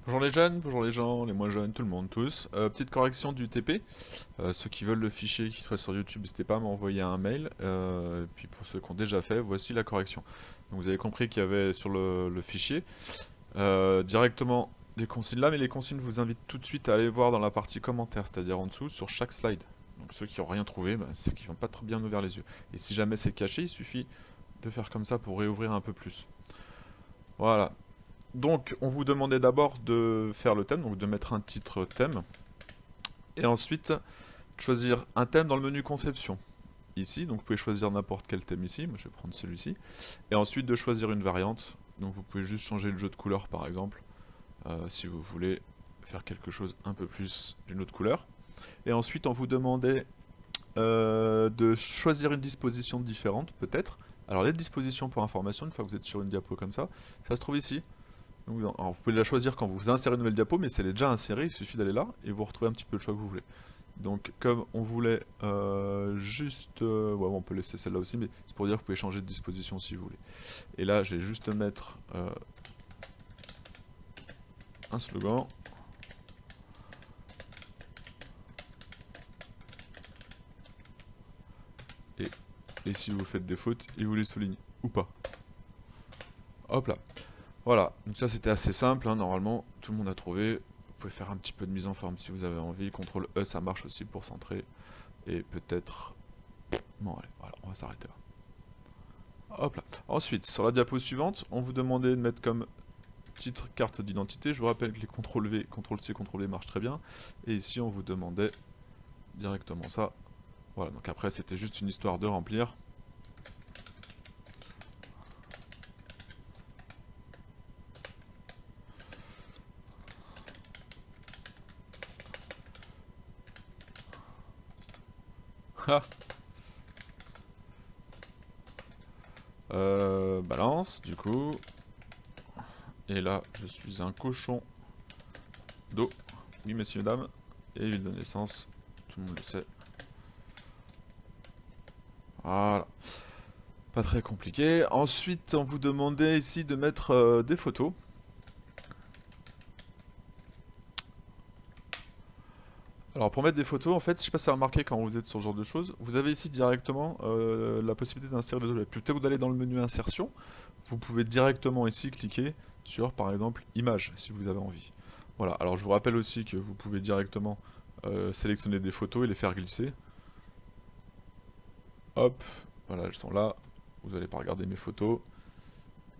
Bonjour les jeunes, bonjour les gens, les moins jeunes, tout le monde, tous. Petite correction du TP. Ceux qui veulent le fichier qui serait sur YouTube, n'hésitez pas à m'envoyer un mail. Et puis pour ceux qui ont déjà fait, voici la correction. Donc vous avez compris qu'il y avait sur le fichier directement des consignes là, mais les consignes je vous invite tout de suite à aller voir dans la partie commentaires, c'est-à-dire en dessous sur chaque slide. Donc ceux qui n'ont rien trouvé, c'est qu'ils n'ont pas très bien ouvert les yeux. Et si jamais c'est caché, il suffit de faire comme ça pour réouvrir un peu plus. Voilà. Donc, on vous demandait d'abord de faire le thème, donc de mettre un titre thème, et ensuite choisir un thème dans le menu conception. Ici, donc vous pouvez choisir n'importe quel thème ici, moi je vais prendre celui-ci, et ensuite de choisir une variante, donc vous pouvez juste changer le jeu de couleur par exemple, si vous voulez faire quelque chose un peu plus d'une autre couleur. Et ensuite on vous demandait de choisir une disposition différente peut-être. Alors les dispositions pour information, une fois que vous êtes sur une diapo comme ça se trouve ici. Donc, alors, vous pouvez la choisir quand vous insérez une nouvelle diapo, mais si elle est déjà insérée, il suffit d'aller là et vous retrouvez un petit peu le choix que vous voulez. Donc comme on voulait juste... ouais, on peut laisser celle-là aussi, mais c'est pour dire que vous pouvez changer de disposition si vous voulez. Et là, je vais juste mettre un slogan. Et, et si vous faites des fautes, il vous les souligne. Ou pas. Hop là. Voilà, donc ça c'était assez simple, hein, normalement tout le monde a trouvé. Vous pouvez faire un petit peu de mise en forme si vous avez envie. CTRL E ça marche aussi pour centrer. Et peut-être... Bon allez, voilà, on va s'arrêter là. Hop là. Ensuite, sur la diapo suivante, on vous demandait de mettre comme titre carte d'identité. Je vous rappelle que les CTRL V, CTRL C, CTRL V marchent très bien. Et ici on vous demandait directement ça. Voilà, donc après c'était juste une histoire de remplir. Balance, du coup. Et là, je suis un cochon d'eau. Oui, messieurs, dames. Et ville de naissance, tout le monde le sait. Voilà. Pas très compliqué. Ensuite, on vous demandait ici de mettre des photos. Alors pour mettre des photos, en fait, je sais pas si vous avez remarqué quand vous êtes sur ce genre de choses, vous avez ici directement la possibilité d'insérer des objets. Plutôt que d'aller dans le menu insertion, vous pouvez directement ici cliquer sur par exemple image si vous avez envie. Voilà, alors je vous rappelle aussi que vous pouvez directement sélectionner des photos et les faire glisser. Hop, voilà, elles sont là. Vous n'allez pas regarder mes photos.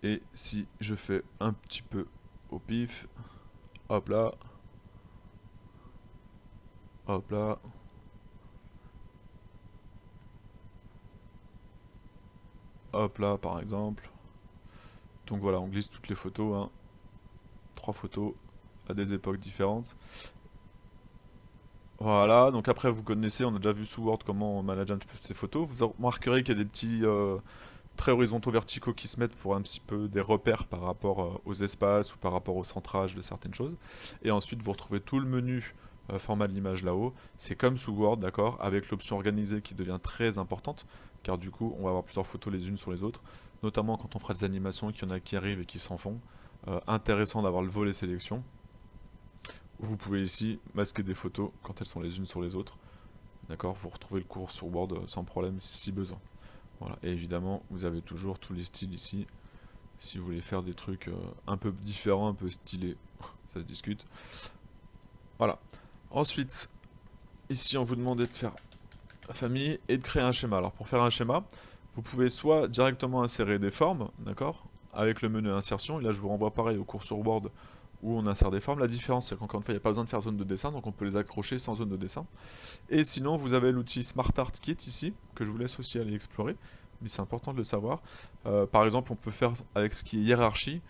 Et si je fais un petit peu au pif, hop là, hop là, hop là par exemple. Donc voilà, on glisse toutes les photos, hein. 3 photos à des époques différentes. Voilà, donc après vous connaissez, on a déjà vu sous Word comment manager un petit peu ces photos. Vous remarquerez qu'il y a des petits traits horizontaux verticaux qui se mettent pour un petit peu des repères par rapport aux espaces ou par rapport au centrage de certaines choses. Et ensuite vous retrouvez tout le menu format de l'image là-haut. C'est comme sous Word, d'accord, avec l'option organisée qui devient très importante, car du coup on va avoir plusieurs photos les unes sur les autres, notamment quand on fera des animations, qu'il y en a qui arrivent et qui s'en font. Intéressant d'avoir le volet sélection. Vous pouvez ici masquer des photos quand elles sont les unes sur les autres. D'accord, vous retrouvez le cours sur Word sans problème si besoin. Voilà, et évidemment, vous avez toujours tous les styles ici. Si vous voulez faire des trucs un peu différents, un peu stylés, ça se discute. Voilà. Ensuite, ici, on vous demandait de faire famille et de créer un schéma. Alors, pour faire un schéma, vous pouvez soit directement insérer des formes, d'accord, avec le menu insertion. Et là, je vous renvoie pareil au cours sur Word où on insère des formes. La différence, c'est qu'encore une fois, il n'y a pas besoin de faire zone de dessin, donc on peut les accrocher sans zone de dessin. Et sinon, vous avez l'outil Smart Art qui est ici, que je vous laisse aussi aller explorer, mais c'est important de le savoir. Par exemple, on peut faire avec ce qui est hiérarchie,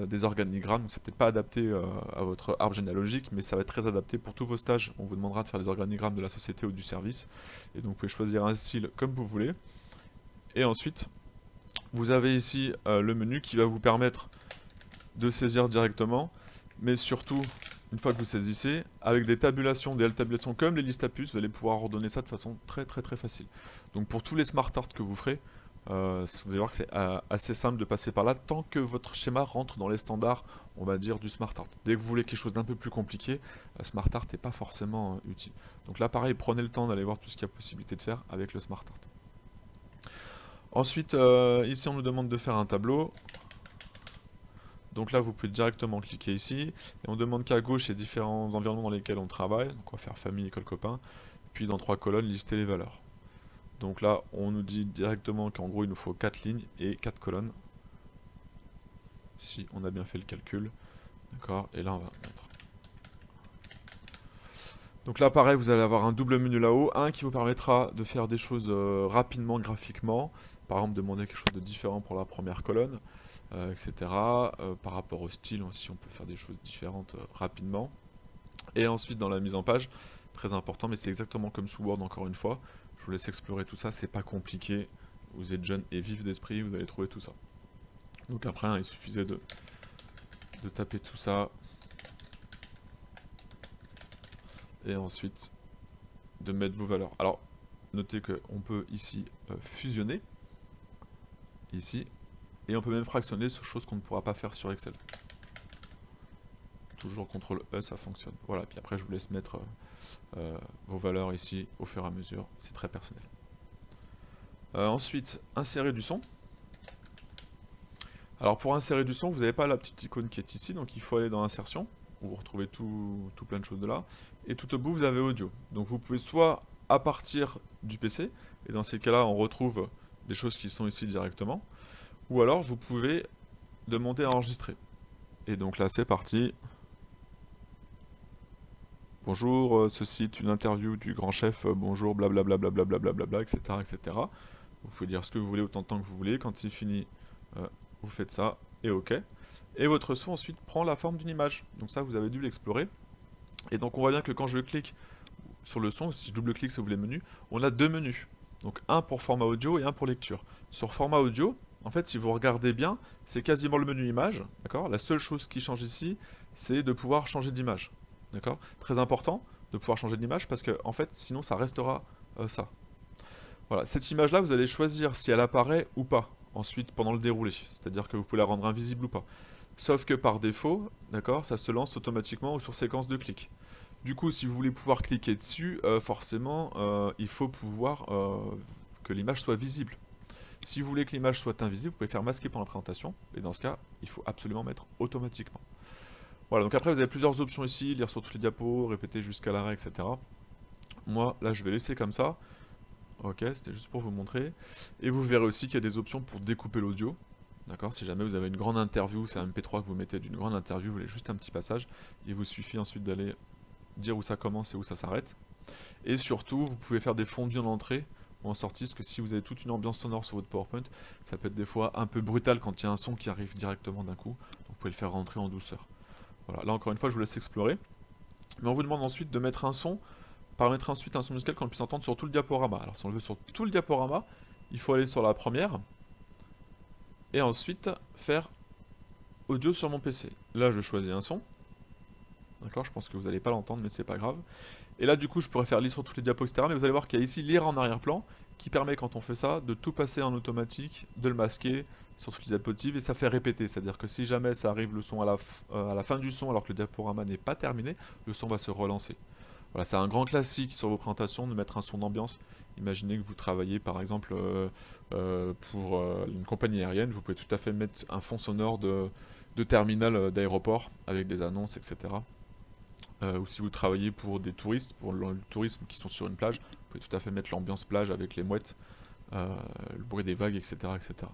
des organigrammes, donc c'est peut-être pas adapté à votre arbre généalogique, mais ça va être très adapté pour tous vos stages. On vous demandera de faire des organigrammes de la société ou du service, et donc vous pouvez choisir un style comme vous voulez. Et ensuite, vous avez ici le menu qui va vous permettre de saisir directement, mais surtout, une fois que vous saisissez, avec des tabulations, des tabulations comme les listes à puces, vous allez pouvoir ordonner ça de façon très facile. Donc pour tous les smart art que vous ferez, Vous allez voir que c'est assez simple de passer par là tant que votre schéma rentre dans les standards, on va dire, du Smart Art. Dès que vous voulez quelque chose d'un peu plus compliqué, Smart Art n'est pas forcément utile. Donc là, pareil, prenez le temps d'aller voir tout ce qu'il y a possibilité de faire avec le Smart Art. Ensuite, ici, on nous demande de faire un tableau. Donc là, vous pouvez directement cliquer ici. Et on demande qu'à gauche, il y a différents environnements dans lesquels on travaille. Donc on va faire famille, école, copain. Puis dans 3 colonnes, lister les valeurs. Donc là, on nous dit directement qu'en gros, il nous faut 4 lignes et 4 colonnes. Si on a bien fait le calcul. D'accord. Et là, on va mettre. Donc là, pareil, vous allez avoir un double menu là-haut. Un qui vous permettra de faire des choses rapidement, graphiquement. Par exemple, demander quelque chose de différent pour la première colonne, etc. Par rapport au style aussi, on peut faire des choses différentes rapidement. Et ensuite, dans la mise en page, très important, mais c'est exactement comme sous Word encore une fois. Je vous laisse explorer tout ça, c'est pas compliqué. Vous êtes jeune et vif d'esprit, vous allez trouver tout ça. Donc après, il suffisait de taper tout ça. Et ensuite, de mettre vos valeurs. Alors, notez qu'on peut ici fusionner. Ici. Et on peut même fractionner, chose qu'on ne pourra pas faire sur Excel. Toujours CTRL E, ça fonctionne. Voilà, puis après je vous laisse mettre vos valeurs ici au fur et à mesure, c'est très personnel. Ensuite, insérer du son. Alors pour insérer du son, vous n'avez pas la petite icône qui est ici, donc il faut aller dans Insertion, où vous retrouvez tout plein de choses de là. Et tout au bout, vous avez Audio. Donc vous pouvez soit à partir du PC, et dans ces cas-là, on retrouve des choses qui sont ici directement, ou alors vous pouvez demander à enregistrer. Et donc là, c'est parti. Bonjour, ceci est une interview du grand chef, bonjour, blablabla, etc., etc. Vous pouvez dire ce que vous voulez autant de temps que vous voulez. Quand c'est fini, vous faites ça, et OK. Et votre son ensuite prend la forme d'une image. Donc ça, vous avez dû l'explorer. Et donc on voit bien que quand je clique sur le son, si je double-clique, si vous voulez, menu, on a deux menus. Donc un pour format audio et un pour lecture. Sur format audio, en fait, si vous regardez bien, c'est quasiment le menu image, d'accord? La seule chose qui change ici, c'est de pouvoir changer d'image, d'accord? Très important de pouvoir changer d'image parce que, en fait, sinon ça restera ça. Voilà, cette image-là, vous allez choisir si elle apparaît ou pas, ensuite pendant le déroulé. C'est-à-dire que vous pouvez la rendre invisible ou pas. Sauf que par défaut, d'accord, ça se lance automatiquement sur séquence de clics. Du coup, si vous voulez pouvoir cliquer dessus, forcément, il faut pouvoir que l'image soit visible. Si vous voulez que l'image soit invisible, vous pouvez faire masquer pendant la présentation, et dans ce cas, il faut absolument mettre automatiquement. Voilà, donc après vous avez plusieurs options ici, lire sur toutes les diapos, répéter jusqu'à l'arrêt, etc. Moi, là, je vais laisser comme ça. Ok, c'était juste pour vous montrer. Et vous verrez aussi qu'il y a des options pour découper l'audio. D'accord, si jamais vous avez une grande interview, c'est un MP3 que vous mettez d'une grande interview, vous voulez juste un petit passage, il vous suffit ensuite d'aller dire où ça commence et où ça s'arrête. Et surtout, vous pouvez faire des fondus en entrée ou en sortie, parce que si vous avez toute une ambiance sonore sur votre PowerPoint, ça peut être des fois un peu brutal quand il y a un son qui arrive directement d'un coup. Donc vous pouvez le faire rentrer en douceur. Voilà, là encore une fois, je vous laisse explorer. Mais on vous demande ensuite de mettre un son, paramétrer ensuite un son musical qu'on puisse entendre sur tout le diaporama. Alors si on le veut sur tout le diaporama, il faut aller sur la première, et ensuite faire audio sur mon PC. Là, je choisis un son. D'accord, je pense que vous n'allez pas l'entendre, mais c'est pas grave. Et là, du coup, je pourrais faire lire sur toutes les diapos, etc. Mais vous allez voir qu'il y a ici lire en arrière-plan, qui permet, quand on fait ça, de tout passer en automatique, de le masquer sur toutes les diapositives, et ça fait répéter. C'est-à-dire que si jamais ça arrive le son à la fin du son, alors que le diaporama n'est pas terminé, le son va se relancer. Voilà, c'est un grand classique sur vos présentations de mettre un son d'ambiance. Imaginez que vous travaillez par exemple pour une compagnie aérienne, vous pouvez tout à fait mettre un fond sonore de terminal d'aéroport avec des annonces, etc. Ou si vous travaillez pour des touristes, pour le tourisme qui sont sur une plage, vous pouvez tout à fait mettre l'ambiance plage avec les mouettes, le bruit des vagues, etc. etc.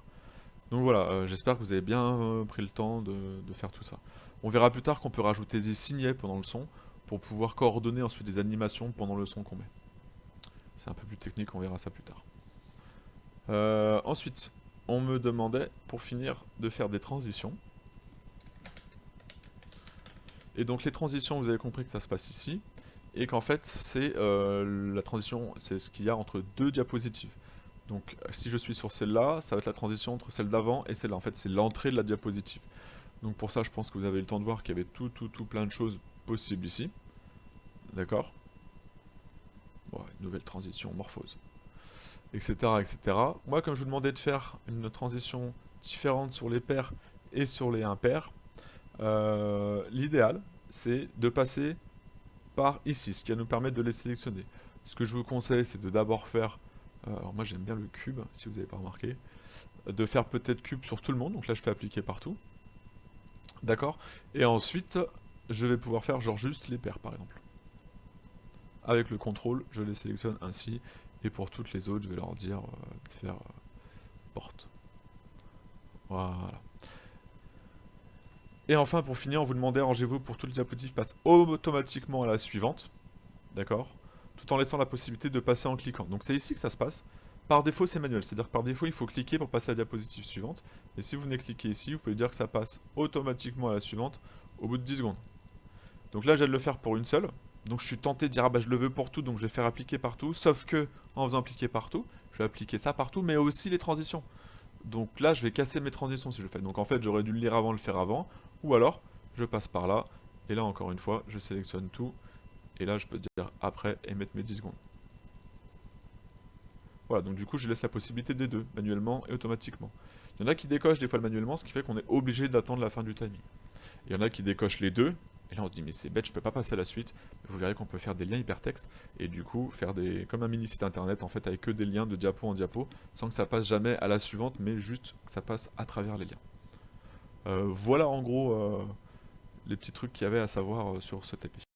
Donc voilà, j'espère que vous avez bien pris le temps de faire tout ça. On verra plus tard qu'on peut rajouter des signets pendant le son, pour pouvoir coordonner ensuite des animations pendant le son qu'on met. C'est un peu plus technique, on verra ça plus tard. Ensuite, on me demandait, pour finir, de faire des transitions. Et donc les transitions, vous avez compris que ça se passe ici, et qu'en fait, c'est la transition, c'est ce qu'il y a entre deux diapositives. Donc si je suis sur celle-là, ça va être la transition entre celle d'avant et celle-là. En fait, c'est l'entrée de la diapositive. Donc pour ça, je pense que vous avez eu le temps de voir qu'il y avait tout plein de choses possibles ici. D'accord. Bon, une nouvelle transition, morphose. etc., etc. Moi, comme je vous demandais de faire une transition différente sur les pairs et sur les impairs, l'idéal, c'est de passer par ici, ce qui va nous permettre de les sélectionner. Ce que je vous conseille, c'est de d'abord faire, alors moi j'aime bien le cube, si vous n'avez pas remarqué, de faire peut-être cube sur tout le monde, donc là je fais appliquer partout, d'accord? Et ensuite, je vais pouvoir faire genre juste les pairs par exemple. Avec le contrôle, je les sélectionne ainsi, et pour toutes les autres, je vais leur dire de faire porte. Voilà. Et enfin, pour finir, on vous demandait, arrangez-vous pour que toutes les diapositives passent automatiquement à la suivante, d'accord? Tout en laissant la possibilité de passer en cliquant. Donc c'est ici que ça se passe. Par défaut, c'est manuel, c'est-à-dire que par défaut, il faut cliquer pour passer à la diapositive suivante. Et si vous venez cliquer ici, vous pouvez dire que ça passe automatiquement à la suivante au bout de 10 secondes. Donc là, je viens de le faire pour une seule. Donc je suis tenté de dire, ah bah je le veux pour tout, donc je vais faire appliquer partout. Sauf que, en faisant appliquer partout, je vais appliquer ça partout, mais aussi les transitions. Donc là, je vais casser mes transitions si je le fais. Donc en fait, j'aurais dû le lire avant, le faire avant. Ou alors, je passe par là. Et là, encore une fois, je sélectionne tout. Et là, je peux dire après et mettre mes 10 secondes. Voilà, donc du coup, je laisse la possibilité des deux, manuellement et automatiquement. Il y en a qui décochent des fois le manuellement, ce qui fait qu'on est obligé d'attendre la fin du timing. Il y en a qui décochent les deux, et là on se dit mais c'est bête, je peux pas passer à la suite. Vous verrez qu'on peut faire des liens hypertextes, et du coup faire des comme un mini site internet en fait avec que des liens de diapo en diapo, sans que ça passe jamais à la suivante, mais juste que ça passe à travers les liens. Voilà en gros les petits trucs qu'il y avait à savoir sur ce TP.